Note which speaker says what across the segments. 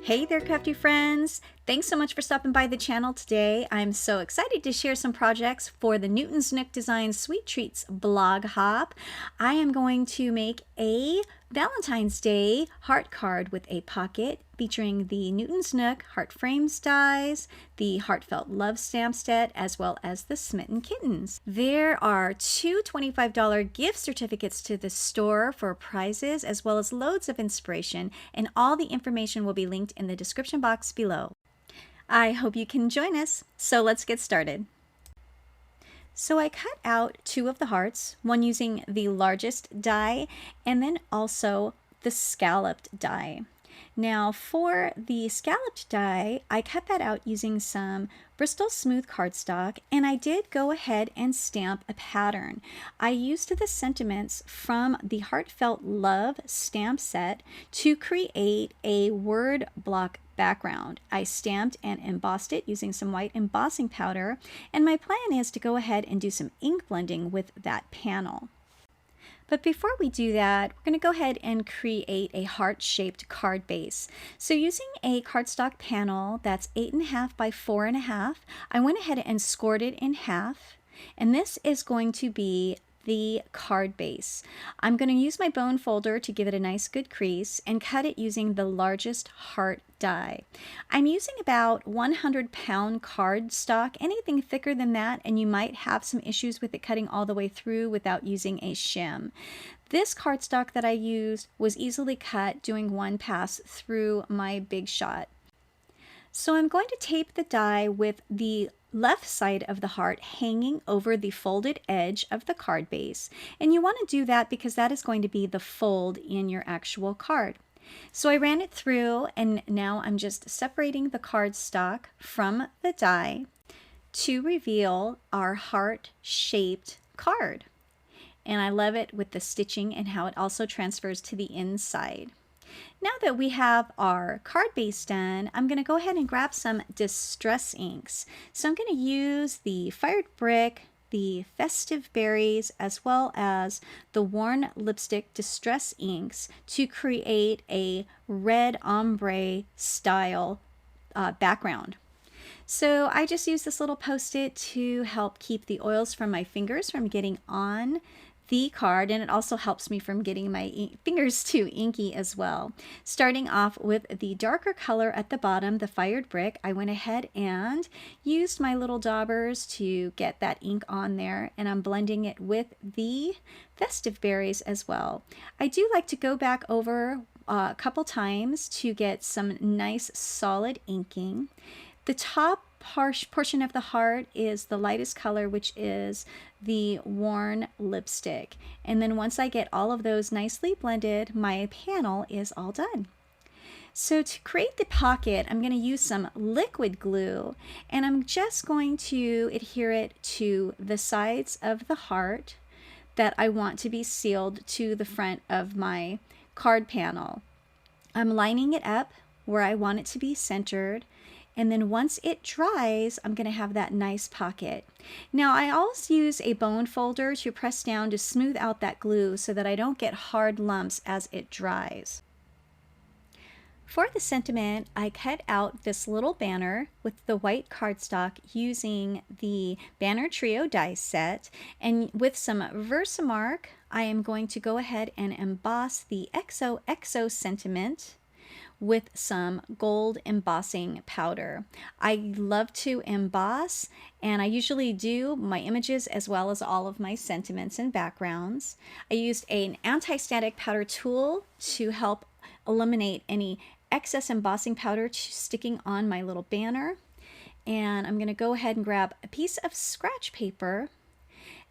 Speaker 1: Hey there, crafty friends! Thanks so much for stopping by the channel today. I'm so excited to share some projects for the Newton's Nook Design Sweet Treats blog hop. I am going to make a Valentine's Day heart card with a pocket featuring the Newton's Nook Heart Frames dies, the Heartfelt Love stamp set, as well as the Smitten Kittens. There are two $25 gift certificates to the store for prizes, as well as loads of inspiration, and all the information will be linked in the description box below. I hope you can join us, so let's get started. So I cut out two of the hearts, one using the largest die and then also the scalloped die. Now for the scalloped die, I cut that out using some Bristol Smooth cardstock, and I did go ahead and stamp a pattern. I used the sentiments from the Heartfelt Love stamp set to create a word block background. I stamped and embossed it using some white embossing powder, and my plan is to go ahead and do some ink blending with that panel. But before we do that, we're going to go ahead and create a heart-shaped card base. So using a cardstock panel that's 8.5 by 4.5, I went ahead and scored it in half, and this is going to be the card base. I'm going to use my bone folder to give it a nice good crease and cut it using the largest heart die. I'm using about 100-pound cardstock. Anything thicker than that and you might have some issues with it cutting all the way through without using a shim. This cardstock that I used was easily cut doing one pass through my Big Shot. So I'm going to tape the die with the left side of the heart hanging over the folded edge of the card base. And you want to do that because that is going to be the fold in your actual card. So I ran it through, and now I'm just separating the cardstock from the die to reveal our heart-shaped card. And I love it with the stitching and how it also transfers to the inside. Now that we have our card base done, I'm going to go ahead and grab some distress inks. So I'm going to use the Fired Brick, the Festive Berries, as well as the Worn Lipstick Distress inks to create a red ombre style background. So I just use this little Post-it to help keep the oils from my fingers from getting on the card, and it also helps me from getting my fingers too inky as well. Starting off with the darker color at the bottom, the Fired Brick, I went ahead and used my little daubers to get that ink on there, and I'm blending it with the Festive Berries as well. I do like to go back over a couple times to get some nice solid inking. The top portion of the heart is the lightest color, which is the Worn Lipstick. And then once I get all of those nicely blended, my panel is all done. So to create the pocket, I'm going to use some liquid glue, and I'm just going to adhere it to the sides of the heart that I want to be sealed to the front of my card panel. I'm lining it up where I want it to be centered, and then once it dries, I'm going to have that nice pocket. Now I also use a bone folder to press down to smooth out that glue so that I don't get hard lumps as it dries. For the sentiment, I cut out this little banner with the white cardstock using the Banner Trio die set, and with some Versamark, I am going to go ahead and emboss the XOXO sentiment with some gold embossing powder. I love to emboss, and I usually do my images as well as all of my sentiments and backgrounds. I used an anti-static powder tool to help eliminate any excess embossing powder sticking on my little banner. And I'm going to go ahead and grab a piece of scratch paper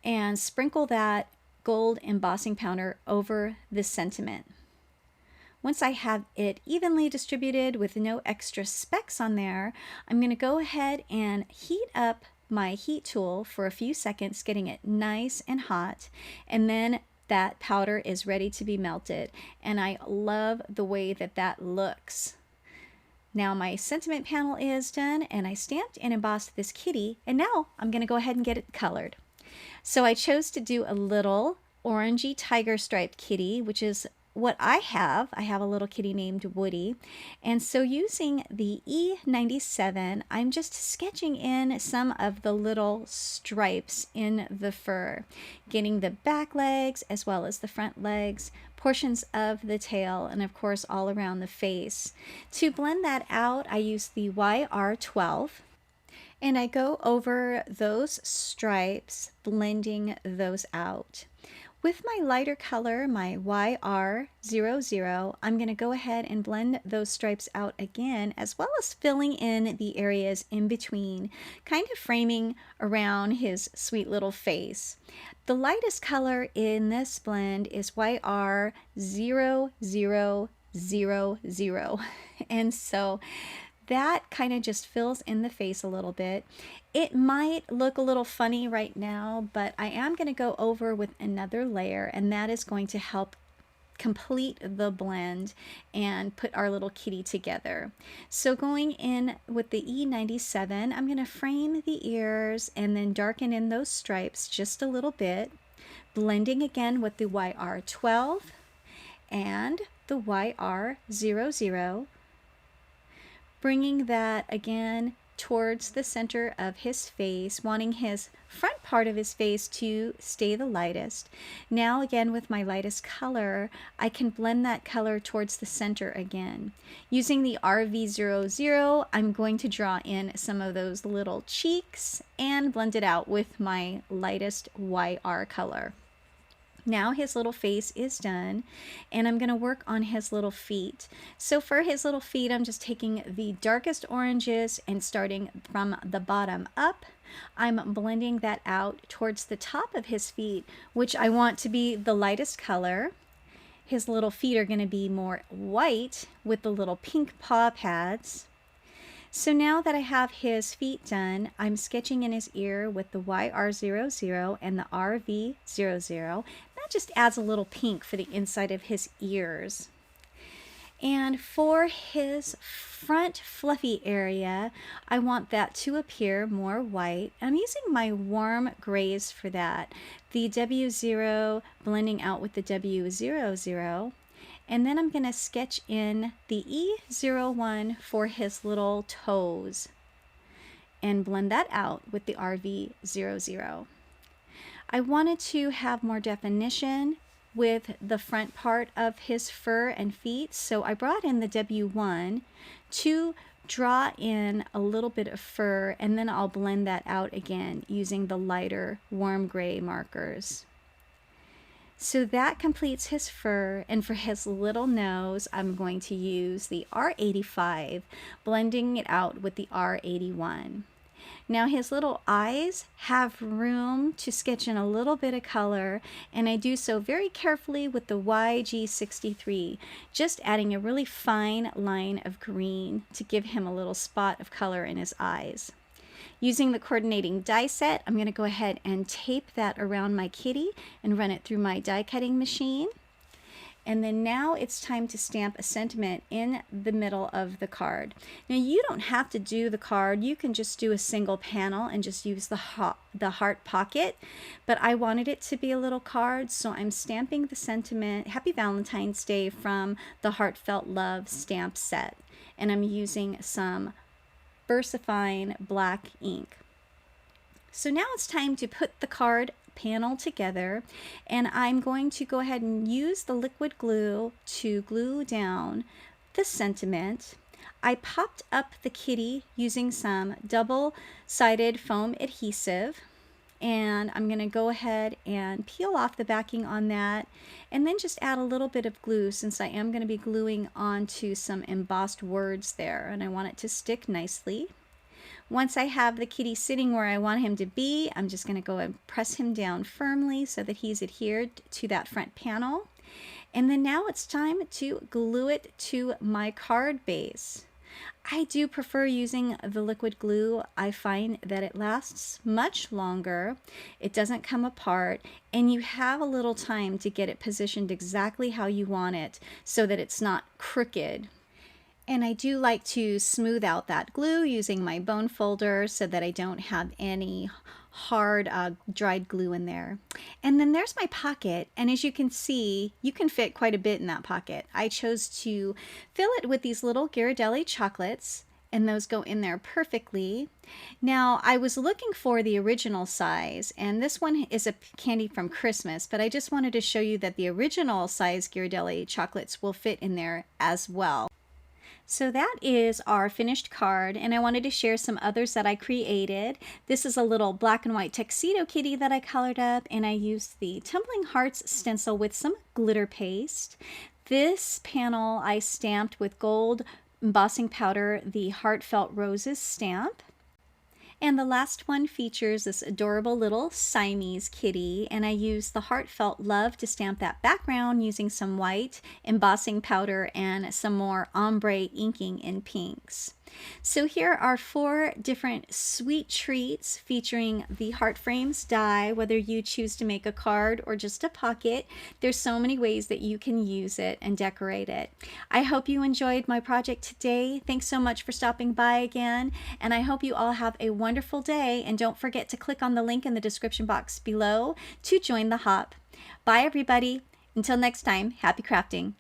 Speaker 1: and sprinkle that gold embossing powder over the sentiment. Once I have it evenly distributed with no extra specks on there, I'm going to go ahead and heat up my heat tool for a few seconds, getting it nice and hot, and then that powder is ready to be melted. And I love the way that that looks. Now my sentiment panel is done, and I stamped and embossed this kitty, and now I'm going to go ahead and get it colored. So I chose to do a little orangey tiger striped kitty, which is what I have a little kitty named Woody. And so using the E97, I'm just sketching in some of the little stripes in the fur, getting the back legs as well as the front legs, portions of the tail, and of course all around the face. To blend that out, I use the YR12. And I go over those stripes, blending those out. With my lighter color, my YR00, I'm going to go ahead and blend those stripes out again, as well as filling in the areas in between, kind of framing around his sweet little face. The lightest color in this blend is YR0000. And so that kind of just fills in the face a little bit. It might look a little funny right now, but I am going to go over with another layer, and that is going to help complete the blend and put our little kitty together. So going in with the E97, I'm going to frame the ears and then darken in those stripes just a little bit, blending again with the YR12 and the YR00, bringing that again towards the center of his face, wanting his front part of his face to stay the lightest. Now again with my lightest color, I can blend that color towards the center again. Using the RV00, I'm going to draw in some of those little cheeks and blend it out with my lightest YR color. Now his little face is done, and I'm going to work on his little feet. So for his little feet, I'm just taking the darkest oranges and starting from the bottom up. I'm blending that out towards the top of his feet, which I want to be the lightest color. His little feet are going to be more white with the little pink paw pads. So now that I have his feet done, I'm sketching in his ear with the YR00 and the RV00. That just adds a little pink for the inside of his ears. And for his front fluffy area, I want that to appear more white. I'm using my warm grays for that. The W0 blending out with the W00. And then I'm going to sketch in the E01 for his little toes and blend that out with the RV00. I wanted to have more definition with the front part of his fur and feet, so I brought in the W1 to draw in a little bit of fur, and then I'll blend that out again using the lighter warm gray markers. So that completes his fur, and for his little nose, I'm going to use the R85, blending it out with the R81. Now his little eyes have room to sketch in a little bit of color, and I do so very carefully with the YG63, just adding a really fine line of green to give him a little spot of color in his eyes. Using the coordinating die set, I'm going to go ahead and tape that around my kitty and run it through my die cutting machine. And then now it's time to stamp a sentiment in the middle of the card. Now you don't have to do the card. You can just do a single panel and just use the heart pocket. But I wanted it to be a little card, so I'm stamping the sentiment, Happy Valentine's Day, from the Heartfelt Love stamp set. And I'm using some VersaFine black ink. So now it's time to put the card panel together, and I'm going to go ahead and use the liquid glue to glue down the sentiment. I popped up the kitty using some double-sided foam adhesive, and I'm going to go ahead and peel off the backing on that, and then just add a little bit of glue, since I am going to be gluing onto some embossed words there, and I want it to stick nicely. Once I have the kitty sitting where I want him to be, I'm just going to go and press him down firmly so that he's adhered to that front panel. And then now it's time to glue it to my card base. I do prefer using the liquid glue. I find that it lasts much longer, it doesn't come apart, and you have a little time to get it positioned exactly how you want it so that it's not crooked. And I do like to smooth out that glue using my bone folder so that I don't have any hard dried glue in there. And then there's my pocket, and as you can see, you can fit quite a bit in that pocket. I chose to fill it with these little Ghirardelli chocolates, and those go in there perfectly. Now, I was looking for the original size, and this one is a candy from Christmas, but I just wanted to show you that the original size Ghirardelli chocolates will fit in there as well. So that is our finished card, and I wanted to share some others that I created. This is a little black and white tuxedo kitty that I colored up, and I used the Tumbling Hearts stencil with some glitter paste. This panel I stamped with gold embossing powder, the Heartfelt Roses stamp. And the last one features this adorable little Siamese kitty, and I used the Heartfelt Love to stamp that background using some white embossing powder and some more ombre inking in pinks. So here are 4 different sweet treats featuring the Heart Frames die, whether you choose to make a card or just a pocket. There's so many ways that you can use it and decorate it. I hope you enjoyed my project today. Thanks so much for stopping by again, and I hope you all have a wonderful day, and don't forget to click on the link in the description box below to join the hop. Bye everybody. Until next time, happy crafting.